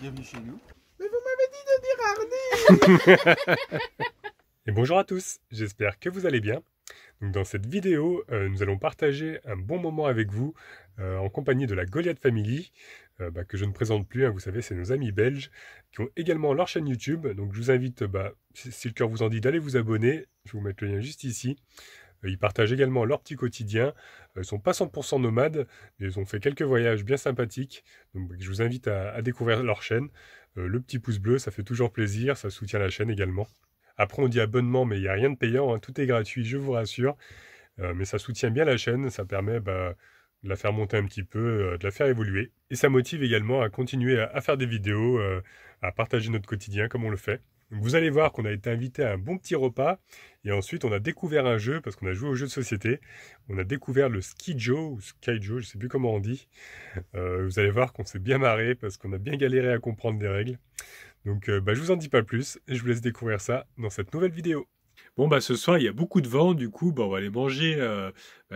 Bienvenue chez nous. Mais vous m'avez dit de dire Arnie. Et bonjour à tous, j'espère que vous allez bien. Donc dans cette vidéo, nous allons partager un bon moment avec vous en compagnie de la Goliath Family, que je ne présente plus, hein, vous savez, c'est nos amis belges qui ont également leur chaîne YouTube. Donc je vous invite, si le cœur vous en dit, d'aller vous abonner. Je vais vous mettre le lien juste ici. Ils partagent également leur petit quotidien. Ils ne sont pas 100% nomades, mais ils ont fait quelques voyages bien sympathiques. Donc je vous invite à découvrir leur chaîne. Le petit pouce bleu, ça fait toujours plaisir, ça soutient la chaîne également. Après on dit abonnement, mais il n'y a rien de payant, hein, tout est gratuit, je vous rassure. Mais ça soutient bien la chaîne, ça permet de la faire monter un petit peu, de la faire évoluer. Et ça motive également à continuer à faire des vidéos, à partager notre quotidien comme on le fait. Donc vous allez voir qu'on a été invité à un bon petit repas et ensuite on a découvert un jeu parce qu'on a joué au jeu de société. On a découvert le Skijo ou Skyjo, je ne sais plus comment on dit. Vous allez voir qu'on s'est bien marré parce qu'on a bien galéré à comprendre des règles. Donc je vous en dis pas plus et je vous laisse découvrir ça dans cette nouvelle vidéo. Bon ce soir il y a beaucoup de vent, du coup on va aller manger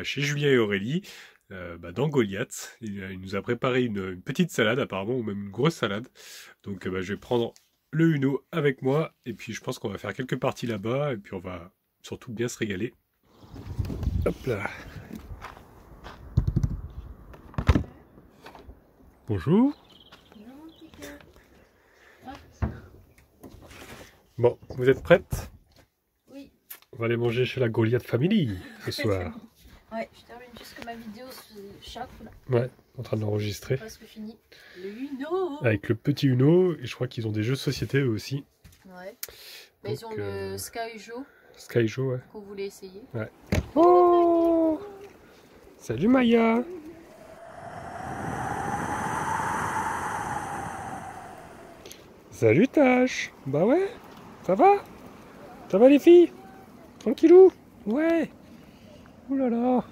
chez Julien et Aurélie. Dans Goliath. Il nous a préparé une petite salade apparemment, ou même une grosse salade. Donc je vais prendre le Uno avec moi, et puis je pense qu'on va faire quelques parties là-bas, et puis on va surtout bien se régaler. Hop là. Bonjour. Bon, vous êtes prête? Oui. On va aller manger chez la Goliath Family ce soir. Ouais, je termine juste ma vidéo chaque là. Ouais, en train d'enregistrer. Presque fini. Le Uno. Avec le petit Uno, et je crois qu'ils ont des jeux de société eux aussi. Ouais. Mais donc, ils ont le Skyjo. Skyjo, ouais. Qu'on voulait essayer. Ouais. Oh! Salut Maya! Salut Tash! Bah ouais, ça va? Ça va les filles? Tranquillou? Ouais! Ouh là là!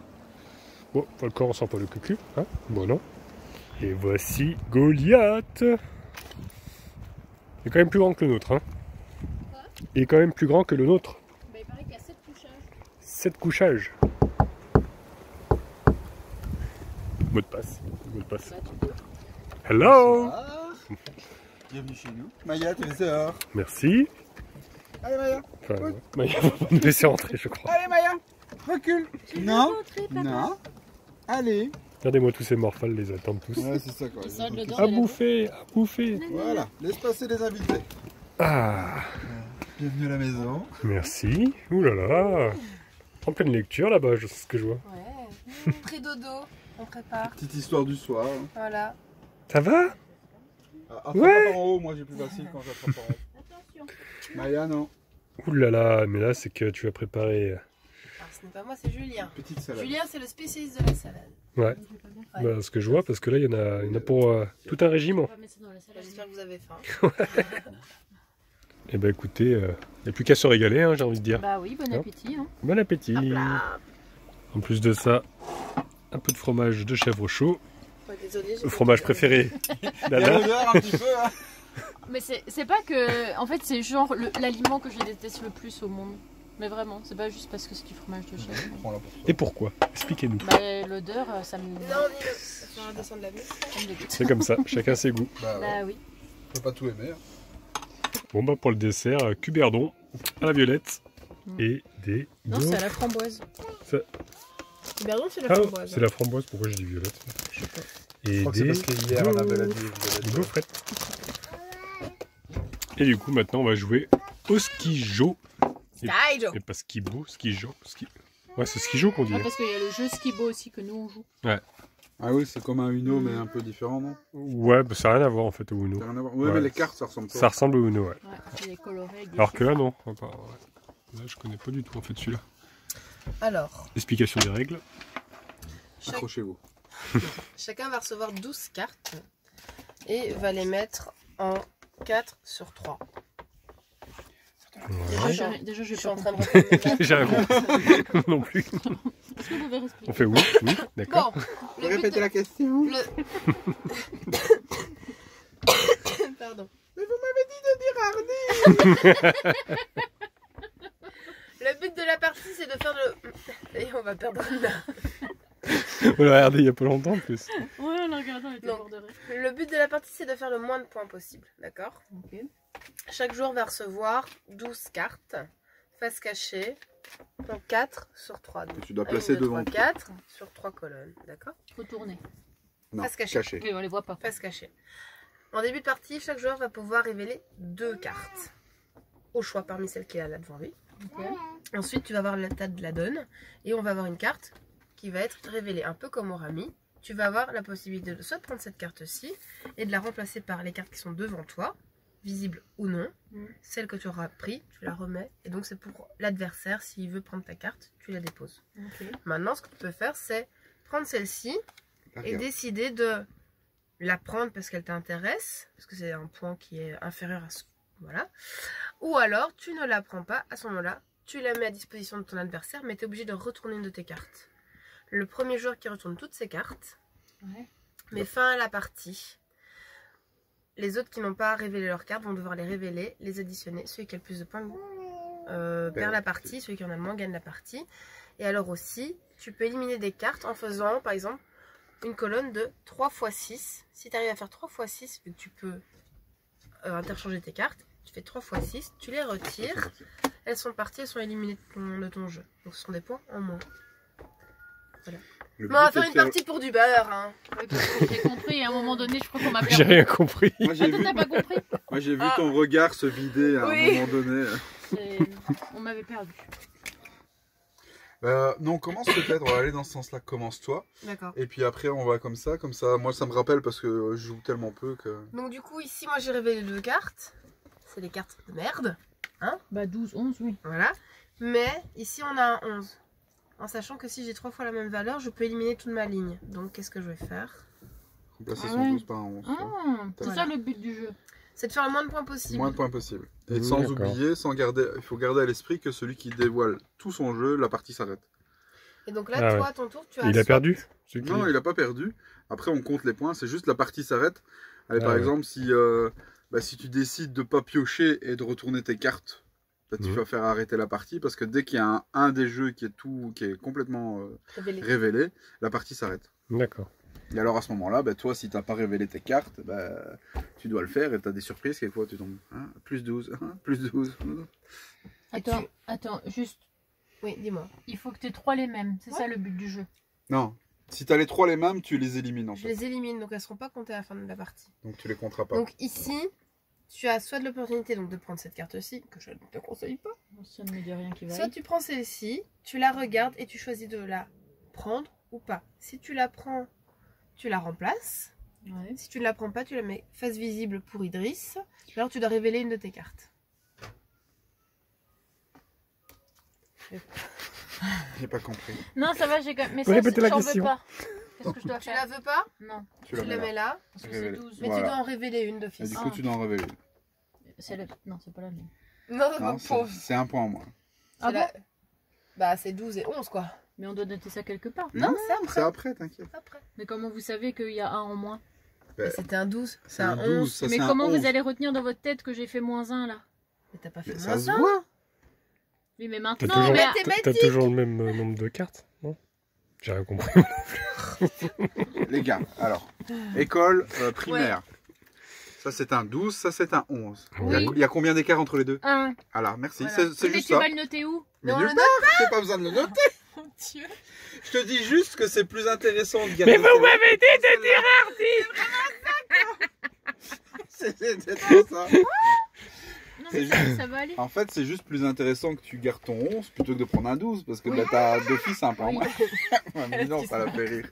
Bon, pas le corps, on sent pas le cucu, hein? Bon non. Et voici Goliath! Il est quand même plus grand que le nôtre, hein? Quoi? Il est quand même plus grand que le nôtre. Bah, il paraît qu'il y a 7 couchages. 7 couchages. Mot de passe. Mot de passe. Hello! Bienvenue chez nous. Maya, tu es dehors. Merci. Allez Maya. Enfin, Maya va pas nous laisser entrer, je crois. Allez Maya. Recule. Non. Non. Allez. Regardez-moi tous ces morphales, les attendent tous. Ouais, c'est ça quoi. Ça, le À bouffer, à bouffer. Voilà. Laisse passer les invités. Ah, Bienvenue à la maison. merci. Ouh là là. En pleine lecture là-bas, c'est ce que je vois. Ouais. Pré-dodo, on prépare. Petite histoire du soir. Voilà. Ça va? Attrape en haut, moi j'ai plus facile quand j'attrape en haut. Attention. Maya, non. Ouh là là, mais là c'est que tu as préparé. Alors, ce n'est pas moi, c'est Julien. Petite salade. Julien, c'est le spécialiste de la salade. Ouais. Ouais. Ce que je vois, parce que là il y en a pour tout un régiment. J'espère que vous avez faim. Eh ben écoutez, il n'y a plus qu'à se régaler, hein, j'ai envie de dire. Bah oui, bon appétit. Hein. Bon appétit. Hop là. En plus de ça, un peu de fromage de chèvre chaud. Ouais, désolé, Le fromage préféré Il y a d'Anna. l'odeur un petit peu. Hein. Mais c'est pas que... En fait, c'est genre l'aliment que je déteste le plus au monde. Mais vraiment, c'est pas juste parce que c'est du fromage de chèvre. Prends-la pour toi. Et pourquoi? Expliquez-nous. Bah, l'odeur, ça me... Ça va descendre la vis. ça me dégoûte. C'est comme ça, chacun ses goûts. Bah, ouais. Bah oui. On peut pas tout aimer. Hein. Bon pour le dessert, cuberdon à la violette et des Non, c'est à la framboise. Ça- Pardon, c'est la Ah, framboise. c'est la framboise, pourquoi j'ai dit violette? Et Je crois que c'est des parce qu'hier on avait la vie. gaufrettes. Et du coup maintenant on va jouer au skijo. Skyjo. Et pas skibo, skijo. Ouais c'est skijo qu'on dit. Ah, Hein. parce qu'il y a le jeu Skibo aussi que nous on joue. Ah oui, c'est comme un Uno mais un peu différent, non? Ouais, ça n'a rien à voir en fait au Uno. Ça n'a rien à voir. Ouais, Ouais. mais les cartes ça ressemble pas. Ça ressemble au Uno, ouais. Ouais, il est coloré. avec des Alors que là chiffres. non. Enfin, ouais. Là je connais pas du tout en fait celui-là. Alors, Explication des règles. Accrochez-vous. chacun va recevoir 12 cartes et va les mettre en 4 sur 3. Ouais. Déjà, je Je vais suis pas en train de comprendre. reprendre mes J'arrive non plus. Est-ce que vous pouvez expliquer? On fait oui, d'accord. Bon, Je vais répéter la question. Pardon. Mais vous m'avez dit de dire Arnie. Le but de la partie, c'est de faire le... Et on va perdre là. On l'a regardé il y a pas longtemps en plus. Ouais, on l'a regardé, on était Non. bord de rire. Le but de la partie, c'est de faire le moins de points possible, d'accord? Ok. Chaque joueur va recevoir 12 cartes, face cachée, donc 4 sur 3. Que tu dois placer devant. 4 sur 3 colonnes, d'accord? Retourner. Non, Face cachée. caché. Oui, on les voit pas. Face cachée. En début de partie, chaque joueur va pouvoir révéler 2 cartes, au choix parmi celles qu'il a là devant lui. Ok. Ensuite, tu vas avoir l'état de la donne, et on va avoir une carte qui va être révélée, un peu comme Orami. Tu vas avoir la possibilité de soit de prendre cette carte-ci, et de la remplacer par les cartes qui sont devant toi, visible ou non. Celle que tu auras pris, tu la remets. Et donc c'est pour l'adversaire, s'il veut prendre ta carte, tu la déposes. Ok. Maintenant, ce que tu peux faire, c'est prendre celle-ci et Regarde. décider de la prendre parce qu'elle t'intéresse, parce que c'est un point qui est inférieur à ce... Voilà. Ou alors, tu ne la prends pas. À ce moment-là, tu la mets à disposition de ton adversaire, mais tu es obligé de retourner une de tes cartes. Le premier joueur qui retourne toutes ses cartes, Ouais. met fin à la partie. Les autres qui n'ont pas révélé leurs cartes vont devoir les révéler, les additionner. Celui qui a le plus de points perd la partie, celui qui en a le moins gagne la partie. Et alors aussi, tu peux éliminer des cartes en faisant, par exemple, une colonne de 3 x 6. Si tu arrives à faire 3 x 6, vu que tu peux interchanger tes cartes, tu fais 3 x 6, tu les retires. Elles sont parties, elles sont éliminées de ton jeu. Donc ce sont des points en moins. Le Mais on va but faire est une de faire- partie pour du beurre, hein. Ouais, parce que j'ai compris, à un moment donné, je crois qu'on m'a J'ai perdu. rien compris. Moi, Ah, j'ai toi, vu, t'as pas compris? moi, j'ai vu ton regard se vider à Oui. un moment donné. On m'avait perdu. Non, commence peut-être, on va aller dans ce sens-là. Commence-toi. D'accord. Et puis après, on va comme ça. Moi, ça me rappelle parce que je joue tellement peu que... Donc du coup, ici, moi, j'ai révélé 2 cartes. C'est des cartes de merde. Bah 12, 11, oui. Voilà. Mais ici, on a un 11. En sachant que si j'ai 3 fois la même valeur, je peux éliminer toute ma ligne. Donc, qu'est-ce que je vais faire? Remplacer Ah son ouais. 12 par un 11. tu vois. Ah, c'est Voilà. ça le but du jeu. C'est de faire le moins de points possible. Moins de points possible. Et Mmh, sans d'accord. oublier, il faut garder à l'esprit que celui qui dévoile tout son jeu, la partie s'arrête. Et donc là, Ah toi, ouais. à ton tour, tu as... Il a soit- perdu celui qui- Non, il n'a pas perdu. Après, on compte les points. C'est juste la partie s'arrête. Allez, Ah par ouais. exemple, si tu décides de pas piocher et de retourner tes cartes, bah, tu Mhm. vas faire arrêter la partie parce que dès qu'il y a un des jeux qui est complètement révélé. révélé, la partie s'arrête. D'accord. Et alors à ce moment-là, bah, toi, si tu n'as pas révélé tes cartes, bah, tu dois le faire et tu as des surprises. Quelquefois, tu tombes plus 12, plus 12. Attends, juste, Oui, dis-moi. il faut que tu aies 3 les mêmes. C'est Ouais. ça le but du jeu. Non, si tu as les 3 les mêmes, tu les élimines en Je fait. les élimine, donc elles ne seront pas comptées à la fin de la partie. Donc tu les compteras pas. Donc ici, tu as soit de l'opportunité donc de prendre cette carte-ci, que je ne te conseille pas. Ça ne me dit rien qui va. Soit tu prends celle-ci, tu la regardes et tu choisis de la prendre ou pas. Si tu la prends, tu la remplaces. Ouais. Si tu ne la prends pas, tu la mets face visible pour Idriss. Alors tu dois révéler une de tes cartes. J'ai pas compris. Non, ça va, j'ai quand même. Mais Vous ça, répétez la j'en veux question. pas. Qu'est-ce que je dois Tu la faire? veux pas? Non, Tu Tu la mets là. parce que c'est Révélé. 12. Mais Voilà. tu dois en révéler une Et d'office. du coup, tu dois en révéler. Non, c'est pas la mienne. Non, Non, pauvre. c'est un point en moins. Ah C'est bon? la- Bah c'est 12 et 11 quoi. Mais on doit noter ça quelque part. Non, c'est après. C'est après, t'inquiète. Après. Mais comment vous savez qu'il y a un en moins? Bah, Mais c'était un 12. C'est un 12, 11. ça, Mais c'est un comment 11. vous allez retenir dans votre tête que j'ai fait -1 là? Mais t'as pas fait Mais moins ça se un. voit. Oui, mais T'as maintenant, toujours, mais... t'as toujours le même nombre de cartes, non? J'ai rien compris. Les gars, alors, école primaire. Ça c'est un 12, ça c'est un 11. Oui. Il y a combien d'écart entre les deux? 1. Alors, merci, Voilà. c'est Mais juste tu ça. vas le noter où? Mais Non, nulle le part, j'ai pas besoin de le noter. Mon Dieu. Je te dis juste que c'est plus intéressant de garder. Mais vous m'avez dit de dire C'est trop ça. Non, C'est mais ça va aller. En fait, c'est juste plus intéressant que tu gardes ton 11 plutôt que de prendre un 12 parce que Oui. bah, t'as d'office un point en Oui. moins. Ouais, mais non, ça la fait rire.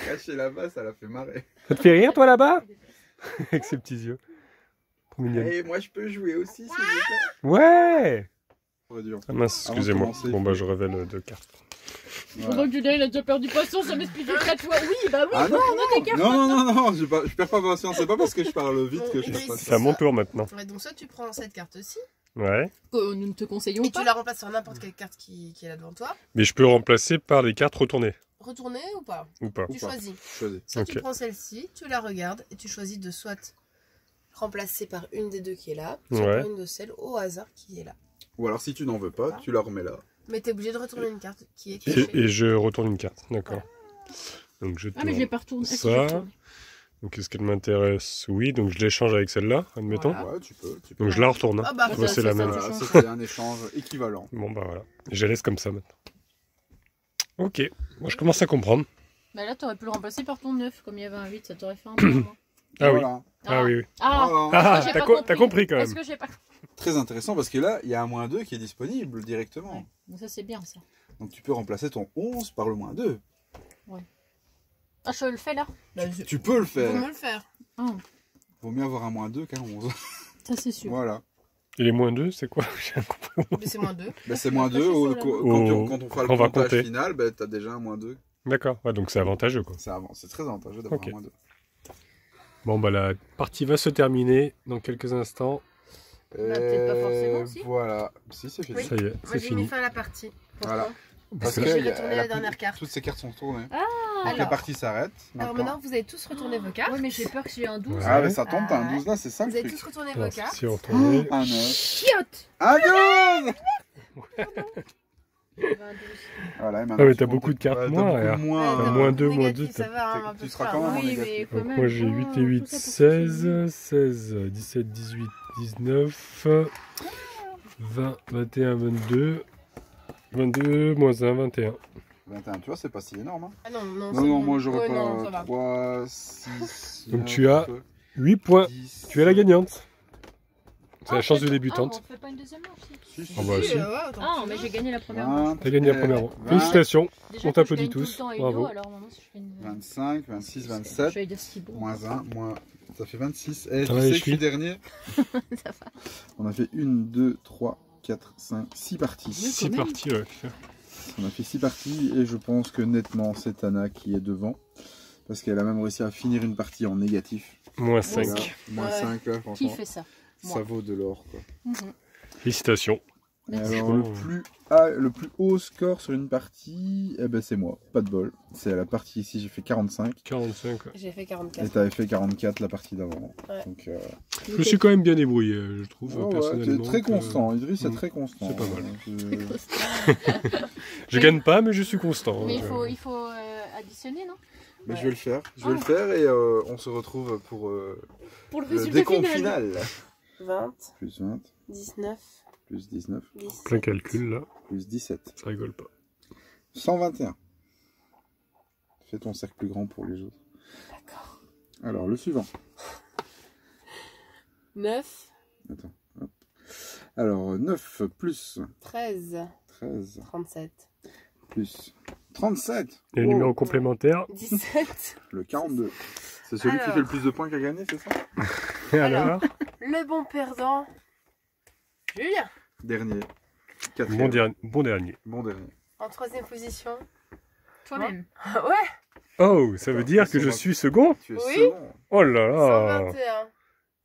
Caché là-bas, ça la fait marrer. Ça te fait rire, toi, là-bas? Avec ses petits yeux. Trop mignonne. Et moi, je peux jouer aussi, s'il vous plaît. Ouais! Très dur. Ah mince, Avant de excusez-moi. commencer, Bon, il bah, faut- je révèle 2 cartes. Voilà. Pendant que Julien il a déjà perdu patience, ça m'explique 4 fois. Oui, bah oui, Ah non, tes cartes. non, je perds pas patience. C'est pas parce que je parle vite que je perds C'est pas C'est à mon tour maintenant. Ouais, donc soit tu prends cette carte-ci Ouais. Nous ne te conseillons et pas. tu la remplaces sur n'importe quelle carte qui est là devant toi. Mais je peux remplacer par les cartes retournées, Retourner ou pas? ou pas? Tu pas. choisis. Choisis. Soit Ok. tu prends celle-ci, tu la regardes et tu choisis de soit remplacer par une des deux qui est là, soit Ouais. par une de celles au hasard qui est là. Ou alors, si tu n'en veux pas, tu la remets là. Mais t'es obligé de retourner une carte qui est Et, cachée. et je retourne une carte, d'accord. Donc je Ah, mais je l'ai tourne pas retourné. ça. Donc est-ce qu'elle m'intéresse? Oui, donc je l'échange avec celle-là, admettons. Voilà. Ouais, tu peux. Donc je la retourne. Hein. Ah bah, Tu vois, c'est la même. Voilà, ça c'est un échange équivalent. Bon bah voilà. Je la laisse comme ça maintenant. Ok, moi je commence à comprendre. Bah là, t'aurais pu le remplacer par ton 9, comme il y avait un 8, ça t'aurait fait un peu moins. Ah oui, Voilà. ah oui, oui. Ah, Voilà. Ah, j'ai t'as pas t'as compris quand Est-ce même. que j'ai pas Très intéressant parce que là, il y a un moins 2 qui est disponible directement. Ouais. Donc ça, c'est bien, ça. Donc tu peux remplacer ton 11 par le moins 2. Ah, je le fais, là? Tu peux le Faut faire. mieux le faire. Ah, Vaut mieux avoir un moins 2 qu'un 11. ça, c'est sûr. Voilà. Et les moins 2, c'est quoi? J'ai rien compris. Mais c'est moins 2. Bah, c'est moins 2 Après, c'est quand, sur la- quand on fera le Quand on va comptage compter. final, bah, t'as déjà un moins 2. D'accord, ouais, donc c'est avantageux quoi. C'est très avantageux d'avoir Ok. un moins 2. Bon bah la partie va se terminer dans quelques instants. peut-être pas forcément aussi. Voilà. Si, c'est fini. Oui. Ça y est, Moi, c'est j'ai mis fini. fin à la partie. Voilà. Parce que que j'ai y a- retourné elle a la plus- dernière carte. Toutes ces cartes sont tournées. Ah, Donc la alors. partie s'arrête. Alors maintenant, vous avez tous retourné vos cartes. ouais, mais j'ai peur que j'ai un 12. Ouais. Ah, mais ça tombe, t'as un Ah, 12 là, c'est ça Vous le avez truc. tous retourné Alors, vos cartes. si on retournait... Un 9. Chiotte. Un 12. J'avais un 12. Voilà, et Ah, maintenant, mais tu t'as comptes- beaucoup de cartes ouais, moins, t'as regarde. beaucoup moins. T'as Ouais, moins t'as deux, beaucoup moins négatif, deux, ça va, hein, on va tu pas seras se quand même plaindre. en Oui, négatif. mais quand Donc même. moi j'ai 8 et 8, tout ça pour 16, 16, 17, 18, 19, 20, 21, 22, 22, moins 1, 21. 21, tu vois, c'est pas si énorme. Hein. Ah non, non, Non, c'est non, bon. moi j'aurais Ouais, non, ça pas va. 3, 6. Donc tu as 8 points. 10. Tu es la gagnante. C'est la Ah, chance de c'est- débutante. Ah, on fait pas une deuxième manche si. Ah bah si. ouais, autant Ah, que mais tu j'ai veux. gagné la première manche. T'as gagné la première fois. 20, Félicitations. Déjà On que je t'applaudit gagne tout le tous. temps à Bravo. Uno, alors maintenant, si je fais une... 25, 26, Je 27. vais dire Thibaut. Moins 1, moins. Ça fait 26. Et Ça tu va, sais les que je suis filles dernier. Ça va. On a fait 1, 2, 3, 4, 5, 6 parties. Oui, 6 quand même. parties, ouais. On a fait 6 parties et je pense que nettement c'est Anna qui est devant. Parce qu'elle a même réussi à finir une partie en négatif. Moins Voilà, 5. moins Ouais. 5 là, Qui franchement. fait ça? Ça vaut de l'or quoi. Mhm. Félicitations. Et Merci. alors le plus haut score sur une partie, eh ben c'est moi, pas de bol. C'est à la partie ici, j'ai fait 45. 45. Ouais. J'ai fait Et 44. t'avais fait 44 la partie d'avant. Ouais. Donc, Je me suis quand même bien débrouillé, je trouve, ouais, personnellement. t'es très que- constant, Idriss est Mm. très constant. C'est pas mal. Je... Je gagne pas, mais je suis constant. Mais donc, il faut additionner, non? Mais je vais le faire, Ah. et on se retrouve pour Pour le le résultat décompte final. final. 20, Plus 20, 19, plus 19, 10. plein calcul là, plus 17. ça rigole pas. 121. Fais ton cercle plus grand pour les autres. D'accord. Alors, le suivant. 9, Attends. Hop. Alors, 9 plus 13, 13 37, plus 37. Et le Oh, numéro complémentaire. 17. le 42. C'est celui qui Alors. fait le plus de points qui a gagné, c'est ça? Alors, Le bon perdant, Julien. Dernier. bon, Quatrième. bon dernier. Bon dernier. En troisième position. Toi-même. Ouais, Oh, ça veut dire que je suis second? Tu es Oui. second. Oh là là. 121.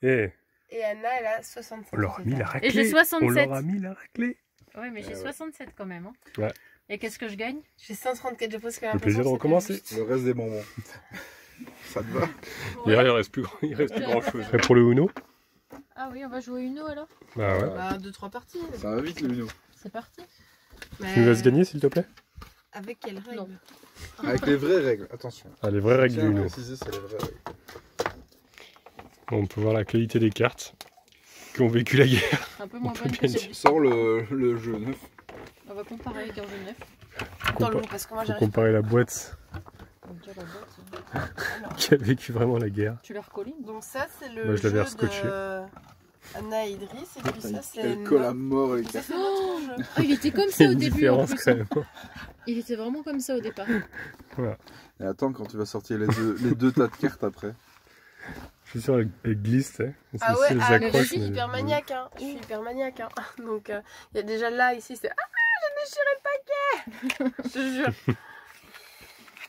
Eh, Et Anna, elle a 67. on leur a mis la raclée. Et j'ai 67. On leur a mis la raclée. Ouais, mais j'ai ouais. 67 quand même. Hein. Ouais. Et qu'est-ce que je gagne? J'ai 134, j'ai presque Le plaisir de recommencer. Le reste des bonbons. Ça te va? D'ailleurs, il reste plus grand chose. Prêt pour le Uno? Ah oui, on va jouer Uno alors? Bah ouais. Bah, 2-3 parties. Ça va vite le Uno. C'est parti. Mais Tu nous laisses gagner, s'il te plaît? Avec quelles règles? Non. Avec les vraies règles, attention. Ah, les vraies règles Tiens, du Uno. préciser, c'est les vraies règles. Bon, on peut voir la qualité des cartes qui ont vécu la guerre. Un peu moins peut bonne bien que dire. celui-ci. Sors le jeu neuf. On va comparer avec un jeu neuf. Dans le parce que moi Faut j'arrive comparer la boîte On va dire la boîte. pas. qui a vécu vraiment la guerre. Tu la recolles? Donc ça c'est le Moi, je l'avais jeu rescotché. de Anna et Idriss et puis ça c'est Elle colle à mort les Ça cartes. c'est notre jeu. Ah, il était comme Il y ça a au une début en différence plus. quand même. Il était vraiment comme ça au départ. Et attends quand tu vas sortir les deux tas de cartes après. Je suis sûr, elle glisse, tu sais. Ah Si ouais, elle ah, mais s'accroche, je suis hyper maniaque hein. Je suis hyper maniaque hein. Donc il y a déjà là ici c'est j'ai déchiré le paquet. Je te jure.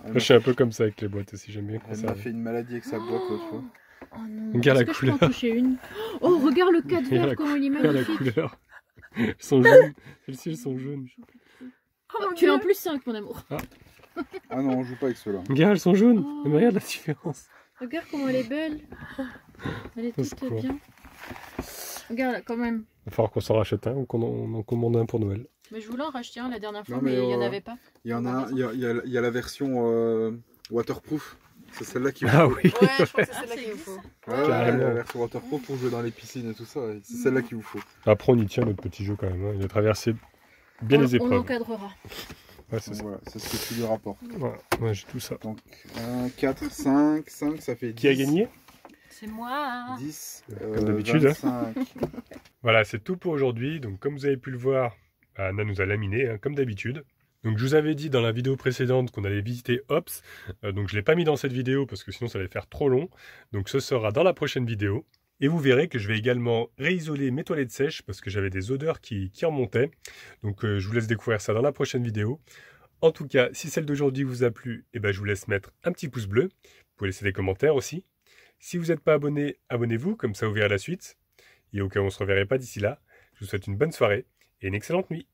Moi, je suis un peu comme ça avec les boîtes aussi, j'aime bien Elle m'a conserver. fait une maladie avec sa boîte l'autre fois. Oh non. Regarde la Est-ce que je peux en couleur. toucher une? Oh, regarde le 4 Regarde la vert, comment il est Regarde la magnifique. couleur. Elles sont jaunes. Celles-ci, elles sont jaunes. Oh mon Tu es dieu. en plus 5, mon amour. Ah non, on joue pas avec ceux-là. Regarde, elles sont jaunes. Oh. Mais regarde la différence. Regarde comment elle est belle. Elle est Au toute secours. bien. Regarde là, quand même. Il va falloir qu'on s'en rachète un ou qu'on en commande un pour Noël. Mais je voulais en racheter un la dernière fois, Non, mais mais, il n'y en avait pas. Il y en a un, il y a la version waterproof. C'est celle-là qui vous Ah faut. oui. Ouais, je crois que c'est Ah, celle-là ça qu'il vous faut. existe. Ouais, Carrément. l'air Water Pro pour jouer dans les piscines et tout ça. C'est celle-là qu'il vous faut. Après, on y tient notre petit jeu quand même. Hein. Il a traversé bien les On épreuves. encadrera. Ouais, c'est Donc ça. voilà, c'est ce que tu lui rapportes. Voilà. Ouais, j'ai tout ça. Donc 1, 4, 5, 5, ça fait 10. Qui a gagné? C'est moi. 10, Comme d'habitude, hein. 25. Voilà, c'est tout pour aujourd'hui. Donc, comme vous avez pu le voir, Anna nous a laminé, hein, comme d'habitude. Donc, je vous avais dit dans la vidéo précédente qu'on allait visiter Ops. Donc, je ne l'ai pas mis dans cette vidéo parce que sinon, ça allait faire trop long. Donc, ce sera dans la prochaine vidéo. Et vous verrez que je vais également réisoler mes toilettes sèches parce que j'avais des odeurs qui remontaient. Donc, je vous laisse découvrir ça dans la prochaine vidéo. En tout cas, si celle d'aujourd'hui vous a plu, eh ben, je vous laisse mettre un petit pouce bleu. Vous pouvez laisser des commentaires aussi. Si vous n'êtes pas abonné, abonnez-vous, comme ça vous verrez la suite. Et au cas où on ne se reverrait pas d'ici là, je vous souhaite une bonne soirée et une excellente nuit.